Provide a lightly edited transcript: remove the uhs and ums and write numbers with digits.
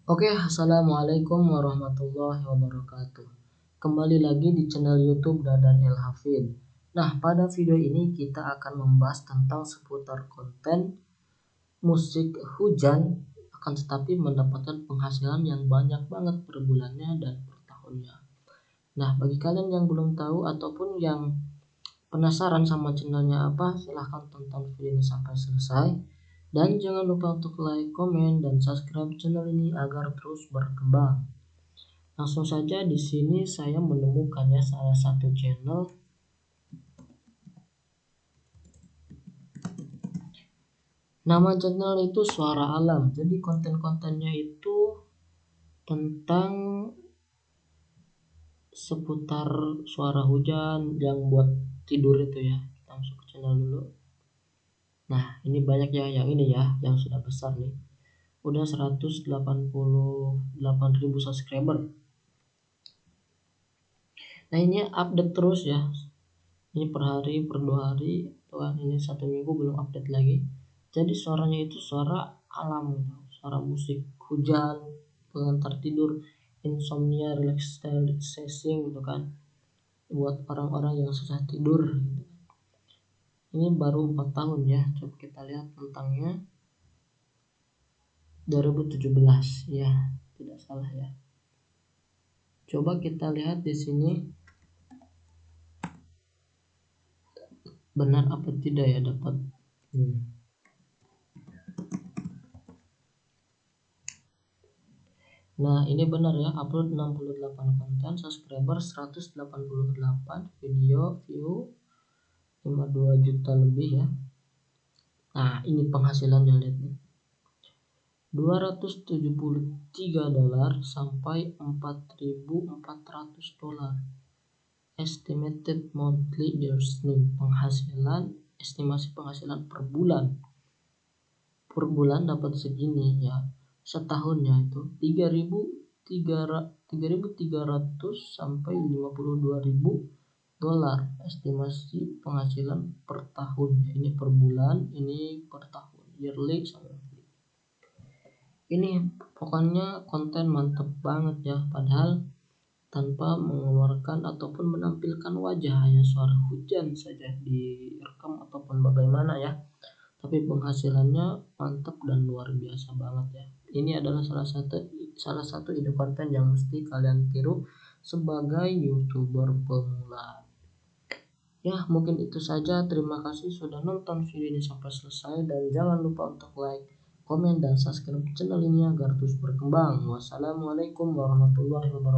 Oke, assalamualaikum warahmatullahi wabarakatuh. Kembali lagi di channel YouTube Dadan El Hafid. Nah, pada video ini kita akan membahas tentang seputar konten musik hujan, akan tetapi mendapatkan penghasilan yang banyak banget per bulannya dan per tahunnya. Nah, bagi kalian yang belum tahu ataupun yang penasaran sama channelnya apa, silahkan tonton video ini sampai selesai. Dan jangan lupa untuk like, komen, dan subscribe channel ini agar terus berkembang. Langsung saja di sini saya menemukannya salah satu channel. Nama channel itu Suara Alam. Jadi konten-kontennya itu tentang seputar suara hujan yang buat tidur itu ya. Kita masuk ke channel dulu. Nah, ini banyak ya, yang ini ya, yang sudah besar nih. Udah 188.000 subscriber. Nah, ini update terus ya. Ini per hari, per 2 hari, tuh ini 1 minggu belum update lagi. Jadi suaranya itu suara alam, suara musik hujan, pengantar tidur, insomnia, relaxing gitu kan, buat orang-orang yang susah tidur gitu. Ini baru 4 tahun ya. Coba kita lihat tentangnya. 2017 ya, tidak salah ya. Coba kita lihat di sini benar apa tidak ya dapat. Nah, ini benar ya, upload 68 konten, subscriber 188, video view 52 juta lebih ya. Nah, ini penghasilannya, lihat nih. $273 sampai $4.400. Estimated monthly earning, penghasilan, estimasi penghasilan per bulan. Per bulan dapat segini ya. Setahunnya itu 3.300 sampai $52.000 estimasi penghasilan per tahun. Ini per bulan, ini per tahun, yearly sama monthly. Ini pokoknya konten mantep banget ya, padahal tanpa mengeluarkan ataupun menampilkan wajah, hanya suara hujan saja direkam ataupun bagaimana ya. Tapi penghasilannya mantap dan luar biasa banget ya. Ini adalah salah satu ide konten yang mesti kalian tiru sebagai YouTuber pemula. Ya, mungkin itu saja. Terima kasih sudah nonton video ini sampai selesai, dan jangan lupa untuk like, komen, dan subscribe channel ini agar terus berkembang. Wassalamualaikum warahmatullahi wabarakatuh.